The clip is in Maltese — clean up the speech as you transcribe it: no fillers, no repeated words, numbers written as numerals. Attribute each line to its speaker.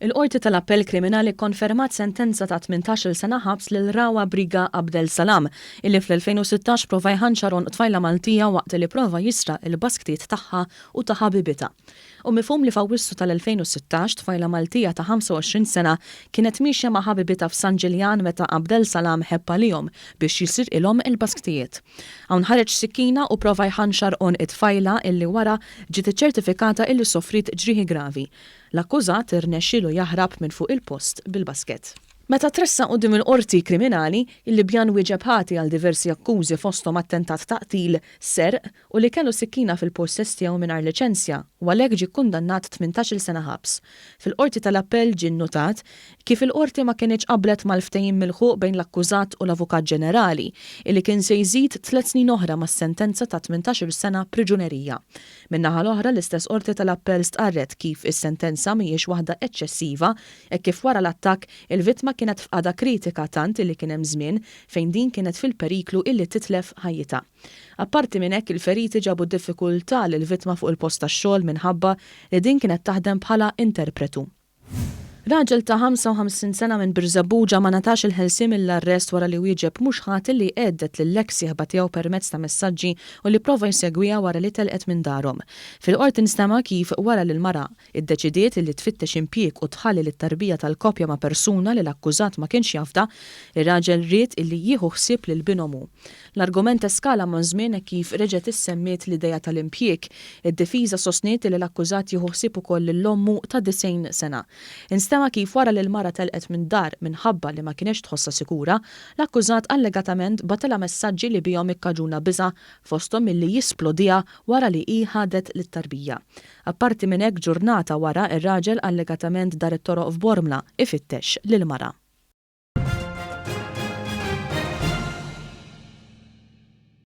Speaker 1: Il-Qorti tal-Appell Kriminali kkonfermat sentenza ta' 18 sena ħabs lil Rawa Briga Abdelsalam, illi fl-2016 prova jħanxar it-tfajla Maltija waqt li prova jisraq il-basktijiet tagħha u ta' ħabibita. U mifhum li f'Awwissu tal-2016 tfajla Maltija ta' 25 sena kienet mixja ma' ħabibita f'San Ġiljan meta Abdelsalam ħebba lihom biex jisirqilhom il-basktijiet. Hawn ħareġ sikkina u prova jħanxar it-tfajla illi wara ġiet iċċertifikata illi soffrit ġrieħi gravi. L-akkużat irnexxielu jaħrab minn fuq il-post bil-basket. Meta tressa quddiem il-Qorti Kriminali, il-Libjan wieġeb ħati għal diversi akkużi fosthom attentat ta' qtil, serq u li kellu sikkina fil-possess tiegħu mingħajr liċenzja u għalhekk ġie kkundannat 18 sena ħabs. Fil-Qorti tal-Appell ġie nnotat kif il-Qorti ma kienx qablet mal-ftehim milħuq bejn l-akkużat u l-Avukat Ġenerali illi kien se jżid 3 snin oħra mas-sentenza ta' 18 sena priġunerija. Min-naħa l-oħra l-istess Qorti tal-Appell stqarret kif is-sentenza mhijiex waħda eċċessiva hekk kif wara l-attakk il-vittma kienet f'qada kritika tant illi kien hemm żmien fejn din kienet fil-periklu illi titlef ħajjitha. Apparti minn hekk il-feriti ġabu diffikultà lill-vittma fuq il-post tax-xogħol minħabba li din kienet taħdem bħala interpretu. Raġel ta' 55 sena minn Birżabuġa ma natax il-ħelsiem mill-arrest wara li wieġeb mhux ħadd li għeddet lill-eks sieħba tiegħu permezz ta' messaġġi u li prova jsegwiha wara li telqet minn darhom. Fil-qorti nistema' kif wara li l-mara iddeċidiet li tfittex impjieg u tħalli lit-tarbija tal-koppja ma' persuna li l-akkużat ma kienx jafda, ir-raġel ried illi jieħu ħsieb lil binomu. L-argument eskala ma' żmien kif reġgħet issemmiet l-idea tal-impjieg. Id-difiża sostniet li l-akkużat jieħu ħsieb ukoll lill-ommu ta' 90 sena. Nistema' kif wara li l-mara telqet minn dar minħabba li ma kienx tħossha sikura, l-akkużat allegatament batilha messaġġi li bihom ikkaġuna biża' fosthom milli jisplodiha wara li hi ħadet lit-tarbija. Apparti minn hekk ġurnata wara ir-raġel allegatament dar it-toroq f'Bormla ifittex lil-mara.